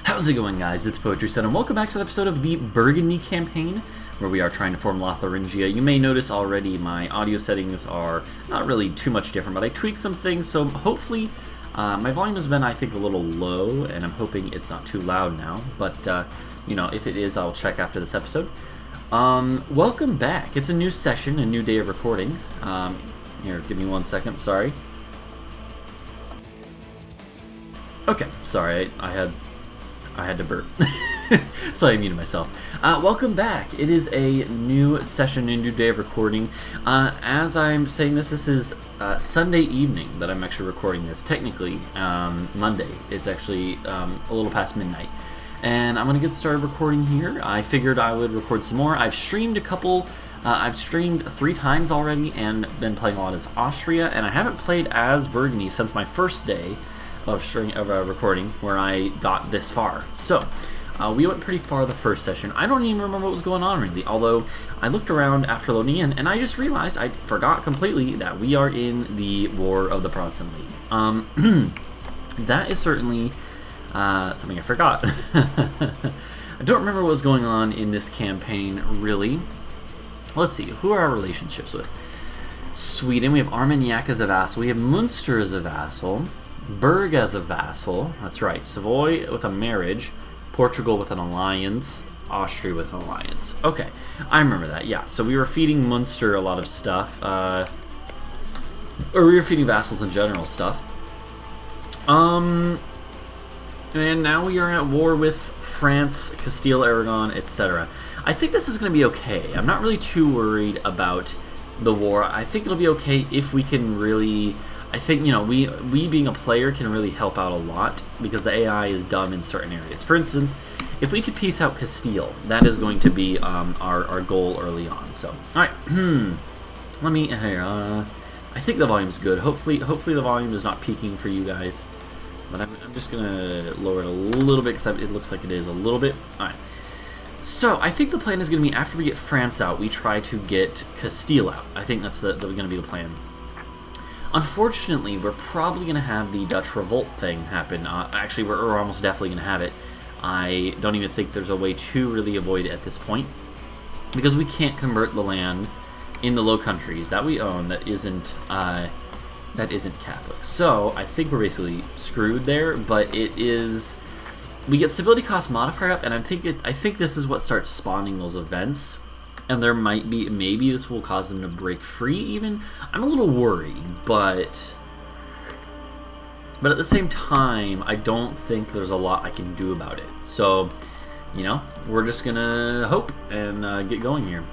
How's it going, guys? It's Poetry Set, and welcome back to an episode of the Burgundy campaign, where we are trying to form Lotharingia. You may notice already my audio settings are not really too much different, but I tweaked some things, so hopefully my volume has been, I think, a little low, and I'm hoping it's not too loud now, but, you know, if it is, I'll check after this episode. Welcome back. It's a new session, a new day of recording. Here, give me 1 second, sorry. Okay, sorry, I had to burp. So I muted myself. Welcome back. It is a new session, a new day of recording. As I'm saying this is Sunday evening that I'm actually recording this. Technically, Monday. It's actually a little past midnight. And I'm going to get started recording here. I figured I would record some more. I've streamed a couple. I've streamed 3 times already and been playing a lot as Austria. And I haven't played as Burgundy since my first day of recording, where I got this far. So we went pretty far the first session. I don't even remember what was going on really, although I looked around after loading in and I just realized I forgot completely that we are in the War of the Protestant League. That is certainly something I forgot. I don't remember what was going on in this campaign really. Let's see, who are our relationships with? Sweden, we have Armagnac as a vassal, we have Munster as a vassal, Berg as a vassal, that's right, Savoy with a marriage, Portugal with an alliance, Austria with an alliance. Okay, I remember that, yeah. So we were feeding Munster a lot of stuff, or we were feeding vassals in general stuff. And now we are at war with France, Castile, Aragon, etc. I think this is going to be okay. I'm not really too worried about the war. I think it'll be okay if we can really... I think, you know, we being a player can really help out a lot because the AI is dumb in certain areas. For instance, if we could piece out Castile, that is going to be our goal early on. So, all right, let me here. I think the volume's good. Hopefully the volume is not peaking for you guys. But I'm just gonna lower it a little bit because it looks like it is a little bit. All right. So I think the plan is going to be after we get France out, we try to get Castile out. I think that's going to be the plan. Unfortunately, we're probably going to have the Dutch Revolt thing happen. Actually, we're almost definitely going to have it. I don't even think there's a way to really avoid it at this point, because we can't convert the land in the Low Countries that we own that isn't Catholic. So I think we're basically screwed there. But it is, we get stability cost modifier up, and I think this is what starts spawning those events. And there might be, maybe this will cause them to break free even. I'm a little worried, but at the same time, I don't think there's a lot I can do about it. So, you know, we're just gonna hope and get going here.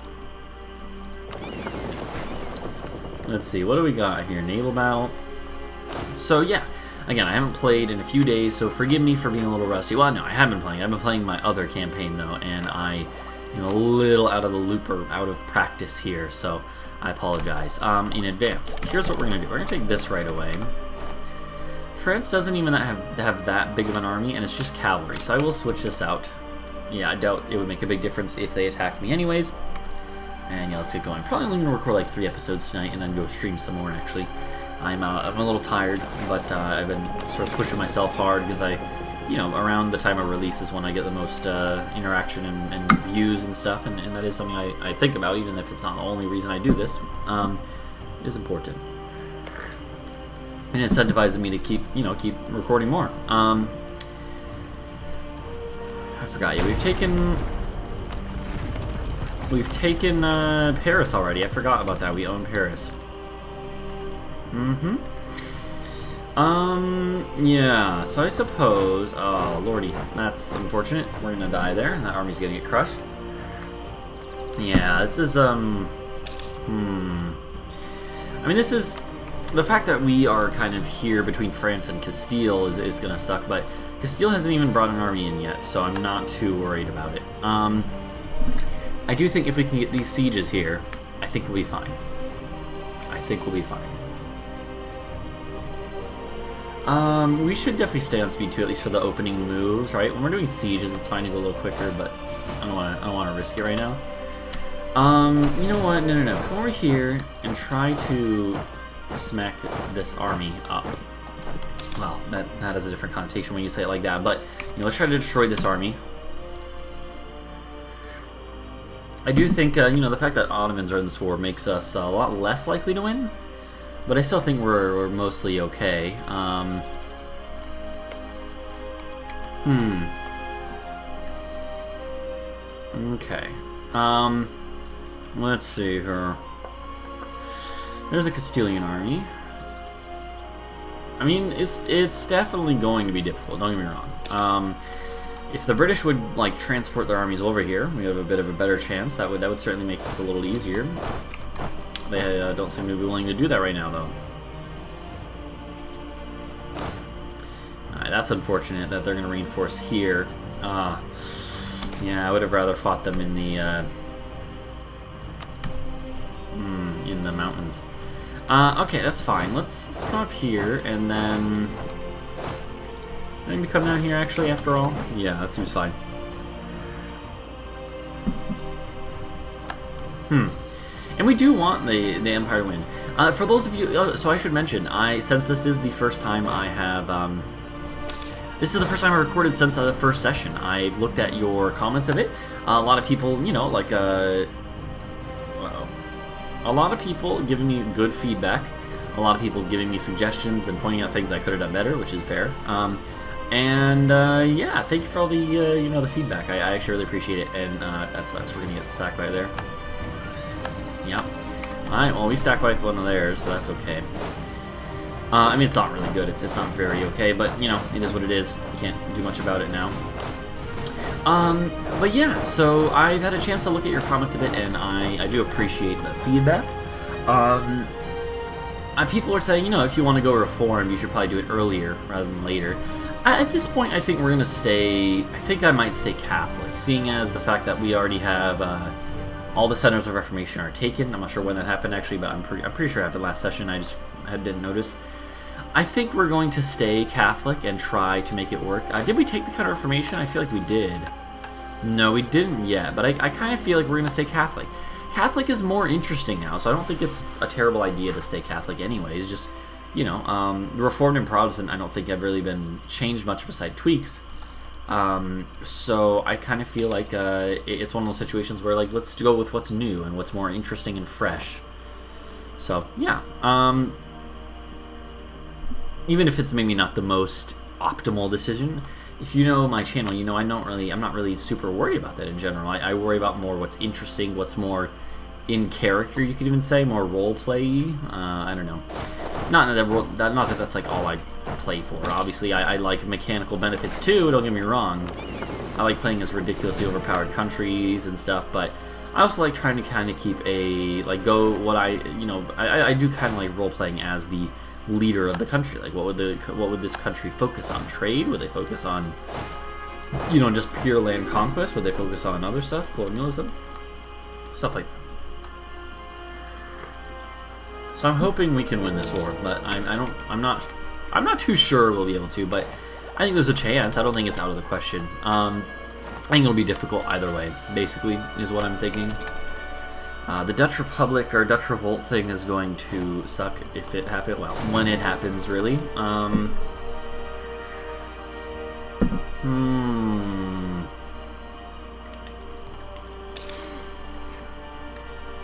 Let's see, what do we got here? Naval battle. So yeah, again, I haven't played in a few days, so forgive me for being a little rusty. Well, no, I have been playing. I've been playing my other campaign though, and I'm a little out of the loop or out of practice here, so I apologize in advance. Here's what we're going to do. We're going to take this right away. France doesn't even have that big of an army, and it's just cavalry, so I will switch this out. Yeah, I doubt it would make a big difference if they attacked me anyways. And yeah, let's get going. Probably only going to record like 3 episodes tonight and then go stream some more, actually. I'm a little tired, but I've been sort of pushing myself hard because you know, around the time of release is when I get the most interaction and views and stuff, and that is something I think about, even if it's not the only reason I do this. It is important. And it incentivizes me to keep recording more. I forgot, yeah, we've taken Paris already. I forgot about that. We own Paris. Yeah, so I suppose, oh lordy, that's unfortunate. We're gonna die there, and that army's gonna get crushed. Yeah, this is, I mean, this is, the fact that we are kind of here between France and Castile is gonna suck, but Castile hasn't even brought an army in yet, so I'm not too worried about it. I do think if we can get these sieges here, I think we'll be fine. We should definitely stay on speed 2, at least for the opening moves, right? When we're doing sieges, it's fine to go a little quicker, but I don't want to risk it right now. You know what? No. Come over here and try to smack this army up. Well, that has a different connotation when you say it like that, but, you know, let's try to destroy this army. I do think, you know, the fact that Ottomans are in this war makes us a lot less likely to win, but I still think we're mostly okay. Okay. Let's see here. There's a Castilian army. I mean, it's definitely going to be difficult, don't get me wrong. If the British would, like, transport their armies over here, we have a bit of a better chance. That would certainly make this a little easier. They don't seem to be willing to do that right now, though. Alright, that's unfortunate that they're going to reinforce here. Yeah, I would have rather fought them in the mountains. Okay, that's fine. Let's come up here and then maybe come down here. Actually, after all, yeah, that seems fine. And we do want the Empire to win. For those of you, so I should mention, since this is the first time I have. This is the first time I recorded since the first session. I've looked at your comments of it. A lot of people, you know, like, a lot of people giving me good feedback. A lot of people giving me suggestions and pointing out things I could have done better, which is fair. Yeah, thank you for all the, you know, the feedback. I actually really appreciate it, and that sucks. We're going to get stack right there. Yep. Alright, well, we stack wipe one of theirs, so that's okay. I mean, it's not really good. It's not very okay, but, you know, it is what it is. You can't do much about it now. But yeah, so I've had a chance to look at your comments a bit, and I do appreciate the feedback. People are saying, you know, if you want to go reform, you should probably do it earlier rather than later. At this point, I think we're going to stay... I think I might stay Catholic, seeing as the fact that we already have... all the centers of Reformation are taken. I'm not sure when that happened, actually, but I'm pretty sure it happened last session. I just didn't notice. I think we're going to stay Catholic and try to make it work. Did we take the Counter-Reformation? I feel like we did. No, we didn't yet, but I kind of feel like we're going to stay Catholic. Catholic is more interesting now, so I don't think it's a terrible idea to stay Catholic anyways. Just, you know, Reformed and Protestant I don't think have really been changed much beside tweaks. So I kind of feel like it's one of those situations where, like, let's go with what's new and what's more interesting and fresh. So, yeah. Even if it's maybe not the most optimal decision, if you know my channel, you know I'm not really super worried about that in general. I worry about more what's interesting, what's more in character, you could even say, more role play. I don't know. Not that that's like all I play for. Obviously, I like mechanical benefits too. Don't get me wrong. I like playing as ridiculously overpowered countries and stuff, but I also like trying to kind of keep a I do kind of like role playing as the leader of the country. Like, what would this country focus on? Trade? Would they focus on, you know, just pure land conquest? Would they focus on other stuff, colonialism, stuff like that? So I'm hoping we can win this war, but I'm not too sure we'll be able to. But I think there's a chance. I don't think it's out of the question. I think it'll be difficult either way. Basically, is what I'm thinking. The Dutch Republic or Dutch Revolt thing is going to suck if it happens. Well, when it happens, really. I'm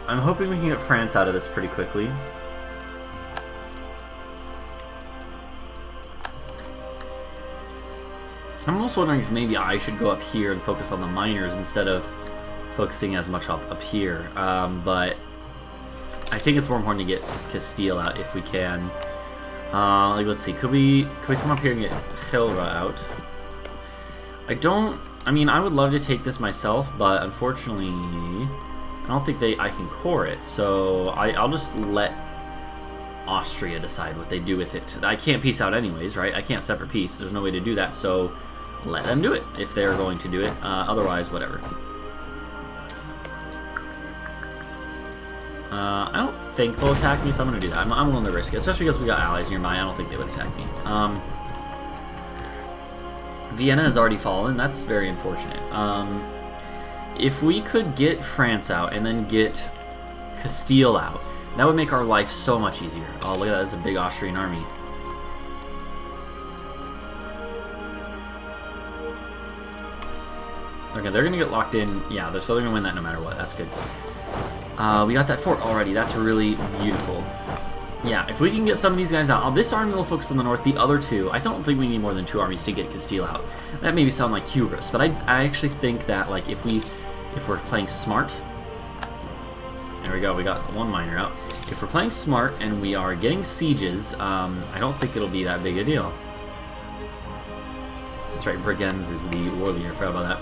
hoping we can get France out of this pretty quickly. I'm also wondering if maybe I should go up here and focus on the miners instead of focusing as much up here, but I think it's more important to get Castile out if we can. Like, let's see, could we come up here and get Gelra out? I mean, I would love to take this myself, but unfortunately, I don't think I can core it, so I'll just let Austria decide what they do with it. I can't peace out anyways, right? I can't separate peace. There's no way to do that, so let them do it if they're going to do it. Otherwise, whatever. I don't think they'll attack me, so I'm going to do that. I'm willing to risk it, especially because we got allies nearby. I don't think they would attack me. Vienna has already fallen. That's very unfortunate. If we could get France out and then get Castile out, that would make our life so much easier. Oh, look at that. That's a big Austrian army. Okay, they're gonna get locked in. Yeah, so they're gonna win that no matter what. That's good. We got that fort already. That's really beautiful. Yeah, if we can get some of these guys out. This army will focus on the north. The other two, I don't think we need more than 2 armies to get Castile out. That maybe sound like hubris, but I actually think that, like, if we're playing smart. There we go. We got 1 miner out. If we're playing smart and we are getting sieges, I don't think it'll be that big a deal. That's right. Brigands is the war leader. I forgot about that.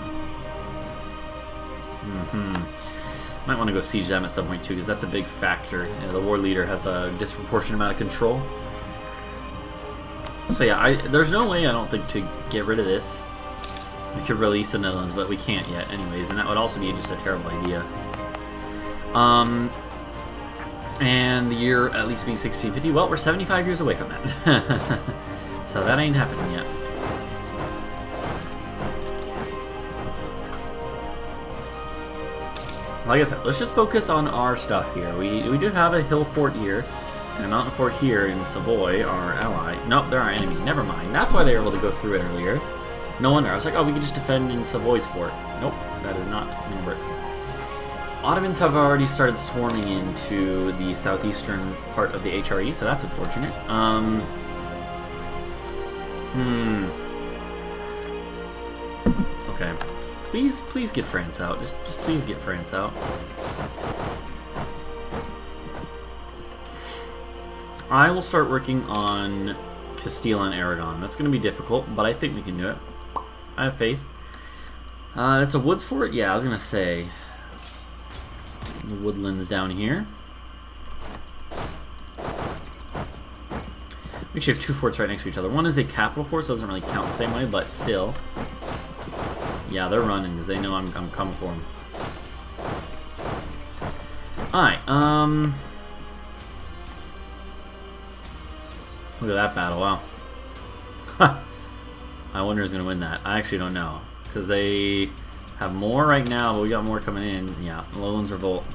Might want to go siege them at some point too, because that's a big factor. You know, the war leader has a disproportionate amount of control. So yeah, there's no way, I don't think, to get rid of this. We could release the Netherlands, but we can't yet anyways, and that would also be just a terrible idea. And the year at least being 1650, well, we're 75 years away from that. So that ain't happening yet. Like I said, let's just focus on our stuff here. We do have a hill fort here, and a mountain fort here in Savoy, our ally. Nope, they're our enemy. Never mind. That's why they were able to go through it earlier. No wonder. I was like, oh, we can just defend in Savoy's fort. Nope, that is not going to work. Ottomans have already started swarming into the southeastern part of the HRE, so that's unfortunate. Okay. Please get France out. Just please get France out. I will start working on Castile and Aragon. That's going to be difficult, but I think we can do it. I have faith. It's a woods fort? Yeah, I was going to say. The woodlands down here. We actually have 2 forts right next to each other. One is a capital fort, so it doesn't really count the same way, but still. Yeah, they're running because they know I'm coming for them. Alright, look at that battle, wow. I wonder who's going to win that. I actually don't know. Because they have more right now, but we got more coming in. Yeah, Lowlands Revolt.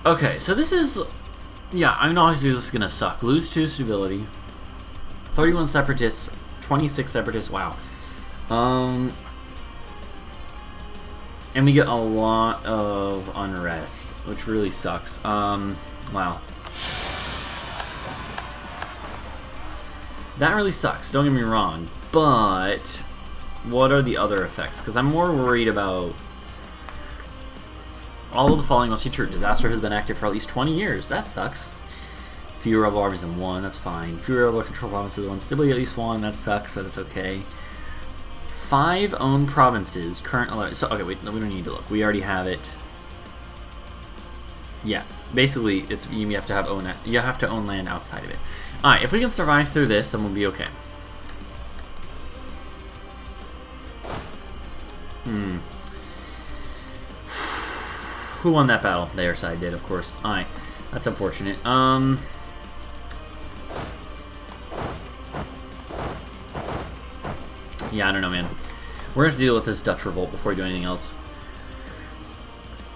Okay, so this is... Yeah, I mean, obviously this is going to suck. Lose 2 stability. 31 separatists. 26 separatists. Wow. And we get a lot of unrest, which really sucks. Wow. That really sucks, don't get me wrong, but what are the other effects? Because I'm more worried about all of the following must be true. Disaster has been active for at least 20 years. That sucks. Fewer rebel armies than 1, that's fine. Fewer rebel control provinces than 1. Stability at least 1, that sucks, so that's okay. 5 owned provinces, current... So, okay, wait, no, we don't need to look. We already have it. Yeah, basically, it's you have to own land outside of it. All right, if we can survive through this, then we'll be okay. Who won that battle? Their side did, of course. All right, that's unfortunate. Yeah, I don't know, man. We're going to have to deal with this Dutch revolt before we do anything else.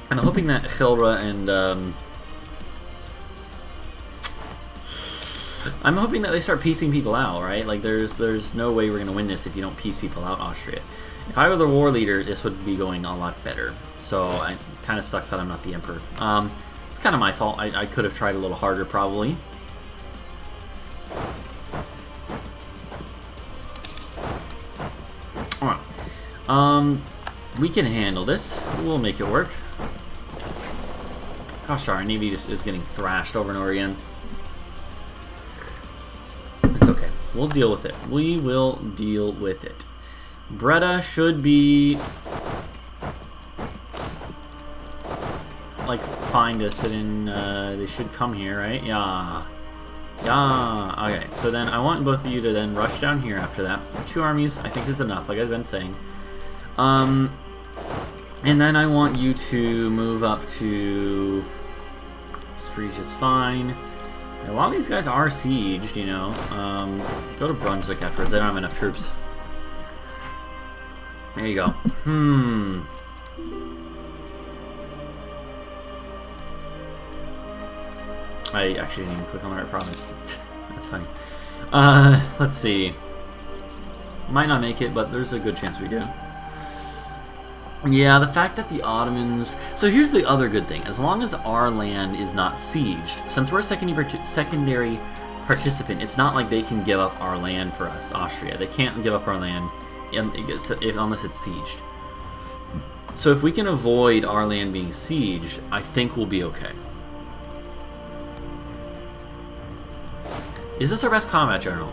I'm hoping that Gilra and, I'm hoping that they start piecing people out, right? Like, there's no way we're going to win this if you don't piece people out, Austria. If I were the war leader, this would be going a lot better. So, it kind of sucks that I'm not the emperor. It's kind of my fault. I could have tried a little harder, probably. Alright. We can handle this. We'll make it work. Gosh, our navy just is getting thrashed over and over again. It's okay. We'll deal with it. We will deal with it. Breda should be like fine to sit in. They should come here, right? Yeah. Yeah. Okay. So then I want both of you to then rush down here after that. 2 armies, I think, is enough, like I've been saying. And then I want you to move up to... Frisia's fine. And a lot of these guys are sieged, you know. Go to Brunswick afterwards. They don't have enough troops. There you go. I actually didn't even click on the right province. That's funny. Let's see. Might not make it, but there's a good chance we do. Yeah, the fact that the Ottomans... So here's the other good thing. As long as our land is not sieged, since we're a secondary participant, it's not like they can give up our land for us, Austria. They can't give up our land unless it's sieged. So if we can avoid our land being sieged, I think we'll be okay. Is this our best combat general?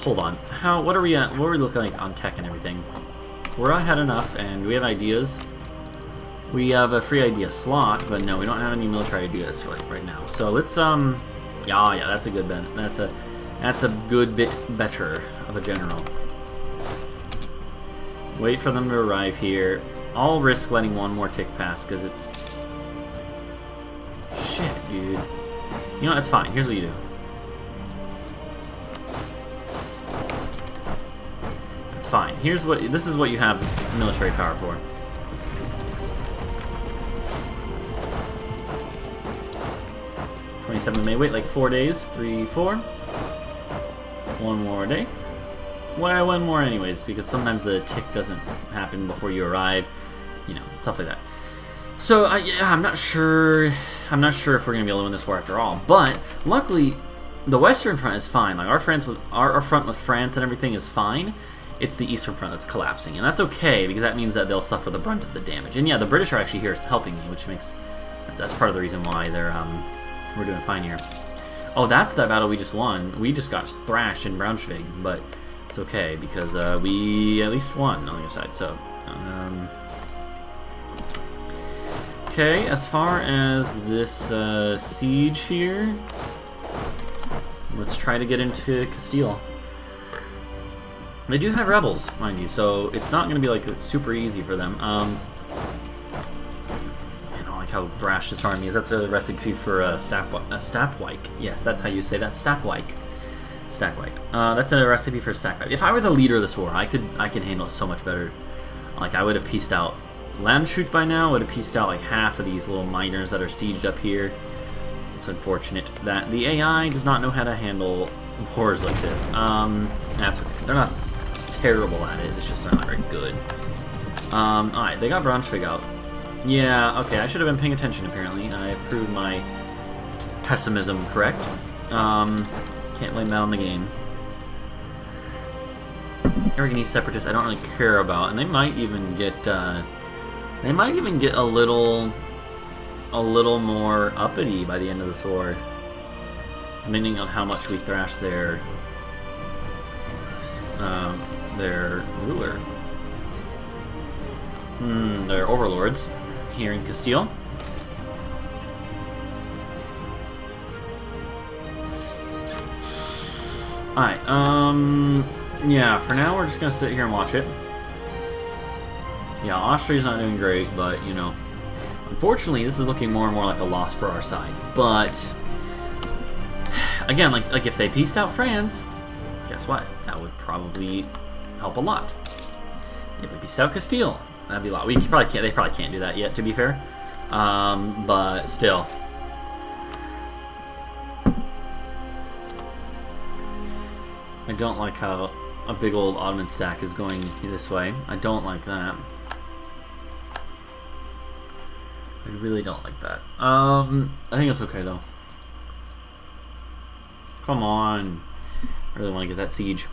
Hold on. What are we at? What are we looking like on tech and everything? We're ahead enough, and we have ideas. We have a free idea slot, but no, we don't have any military ideas right now. So let's yeah, that's a good bet. That's a good bit better of a general. Wait for them to arrive here. I'll risk letting one more tick pass because it's shit, dude. You know, it's fine. Here's what you do. It's fine. This is what you have military power for. May wait like 4 days. 3, 4. One more day. Well, one more anyways, because sometimes the tick doesn't happen before you arrive. You know, stuff like that. So yeah, I'm not sure if we're gonna be able to win this war after all. But luckily, the Western front is fine. Like our front with France and everything is fine. It's the Eastern front that's collapsing, and that's okay because that means that they'll suffer the brunt of the damage. And yeah, the British are actually here helping me, which makes that's part of the reason why we're doing fine here. Oh, that's that battle we just won. We just got thrashed in Braunschweig, but it's okay because we at least won on the other side. So. Okay, as far as this siege here, let's try to get into Castile. They do have rebels, mind you, so it's not going to be like super easy for them. I don't like how brash this army is. That's a recipe for a Stapwike. Yes, that's how you say that. Stapwike. That's a recipe for Stapwike. If I were the leader of this war, I could handle it so much better. Like I would have pieced out Landshut by now. Would have pieced out like half of these little miners that are sieged up here. It's unfortunate that the AI does not know how to handle wars like this. That's okay. They're not terrible at it. It's just they're not very good. Alright, they got Braunschweig out. Yeah, okay, I should have been paying attention apparently. I proved my pessimism correct. Can't blame that on the game. Aragonese separatists I don't really care about, and they might even get a little more uppity by the end of this war, depending on how much we thrash their ruler, their overlords here in Castile. Alright, yeah, for now we're just gonna sit here and watch it. Yeah, Austria's not doing great, but, you know, unfortunately, this is looking more and more like a loss for our side. But, again, like if they pieced out France, guess what? That would probably help a lot. If we pieced out Castile, that'd be a lot. They probably can't do that yet, to be fair. But still. I don't like how a big old Ottoman stack is going this way. I don't like that. I really don't like that. I think it's okay though. Come on. I really want to get that siege.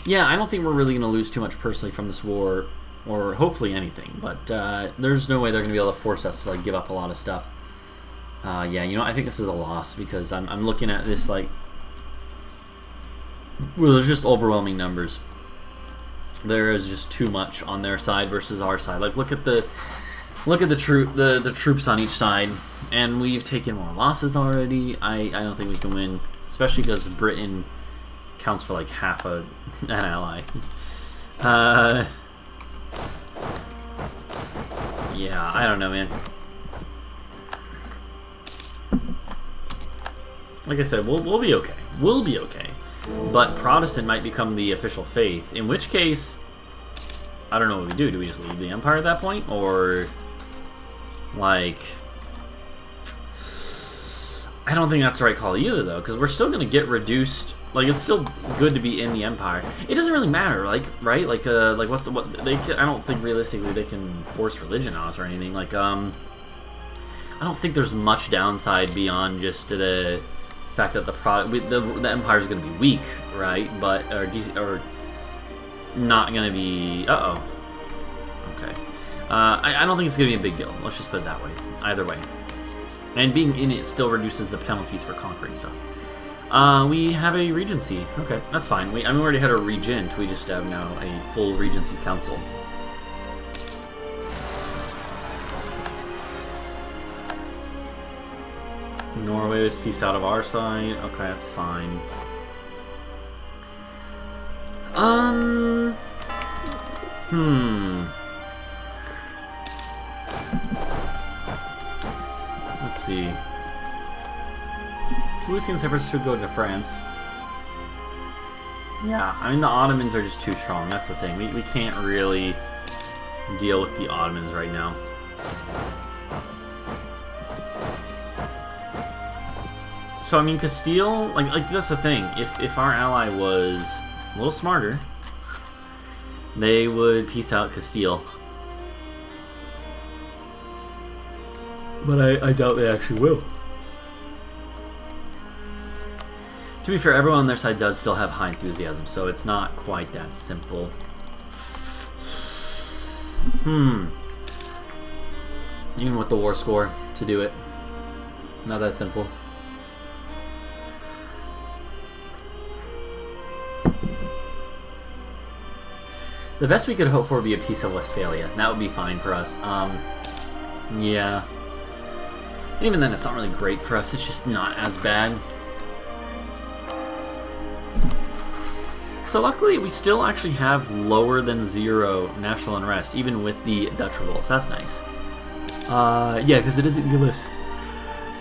Yeah, I don't think we're really going to lose too much personally from this war, or hopefully anything, but there's no way they're going to be able to force us to like give up a lot of stuff. Yeah, you know, I think this is a loss because I'm looking at this like, well, there's just overwhelming numbers. There is just too much on their side versus our side. Like, look at the troops on each side, and we've taken more losses already. I don't think we can win, especially because Britain counts for like half an ally. Yeah, I don't know, man. Like I said, we'll be okay. We'll be okay. But Protestant might become the official faith, in which case, I don't know what we do. Do we just leave the empire at that point? Or, like, I don't think that's the right call either, though, because we're still going to get reduced Like, it's still good to be in the Empire. It doesn't really matter, like, right? Like what's the, what they can, I don't think realistically they can force religion on us or anything. Like, I don't think there's much downside beyond just the fact that the Empire is going to be weak, right? But or not going to be. Okay. I don't think it's going to be a big deal. Let's just put it that way. Either way, and being in it still reduces the penalties for conquering stuff. We have a regency. Okay, that's fine. I mean, we already had a regent. We just have now a full regency council. Norway is peace out of our side. Okay, that's fine. Let's see. Toulouse and Cyprus should go to France. Yeah, I mean, the Ottomans are just too strong. That's the thing. We can't really deal with the Ottomans right now. So, I mean, Castile, like that's the thing. If our ally was a little smarter, they would peace out Castile. But I doubt they actually will. To be fair, everyone on their side does still have high enthusiasm, so it's not quite that simple. Even with the war score to do it, not that simple. The best we could hope for would be a peace of Westphalia. That would be fine for us. Yeah. And even then, it's not really great for us. It's just not as bad. So luckily, we still actually have lower than 0 national unrest, even with the Dutch revolt. So that's nice. Yeah, because it doesn't give us...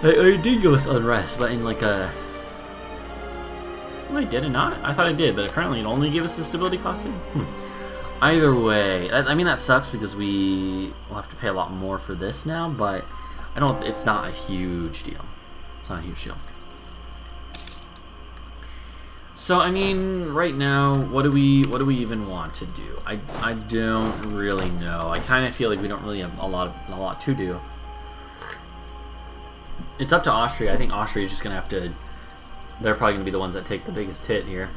It did give us unrest, but in like a... Wait, did it not? I thought it did, but apparently it only gave us the stability costing? Either way, I mean, that sucks because we will have to pay a lot more for this now, but I don't... It's not a huge deal. It's not a huge deal. So I mean, right now, what do we even want to do? I don't really know. I kind of feel like we don't really have a lot to do. It's up to Austria. I think Austria is just gonna have to. They're probably gonna be the ones that take the biggest hit here.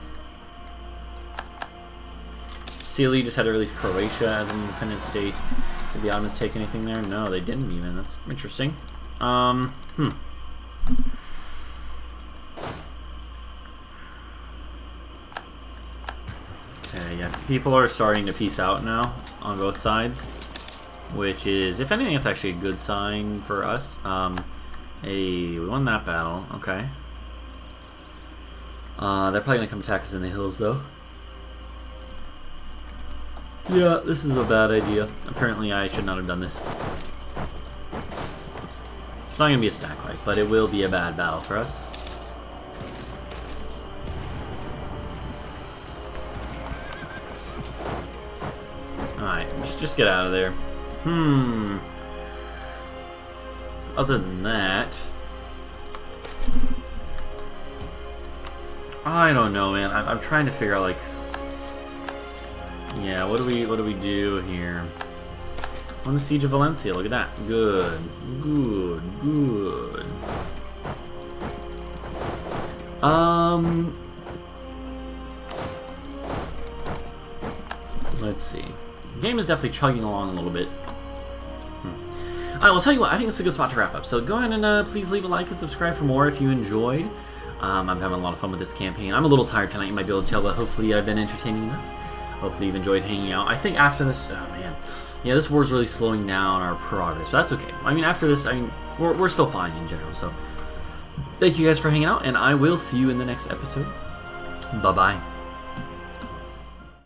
Sicily just had to release Croatia as an independent state. Did the Ottomans take anything there? No, they didn't even. That's interesting. Okay, yeah, people are starting to peace out now on both sides, which is, if anything, it's actually a good sign for us. Hey, we won that battle. Okay. They're probably gonna come attack us in the hills, though. Yeah, this is a bad idea. Apparently, I should not have done this. It's not gonna be a stack fight, but it will be a bad battle for us. Alright, just get out of there. Other than that, I don't know, man. I'm trying to figure out, like, yeah, what do we do here? On the siege of Valencia, look at that. Good. Let's see. The game is definitely chugging along a little bit. Alright, well, tell you what, I think it's a good spot to wrap up. So go ahead and please leave a like and subscribe for more if you enjoyed. I'm having a lot of fun with this campaign. I'm a little tired tonight, you might be able to tell, but hopefully I've been entertaining enough. Hopefully you've enjoyed hanging out. I think after this, oh man, yeah, this war's really slowing down our progress, but that's okay. I mean, after this, I mean, we're still fine in general. So thank you guys for hanging out, and I will see you in the next episode. Bye-bye.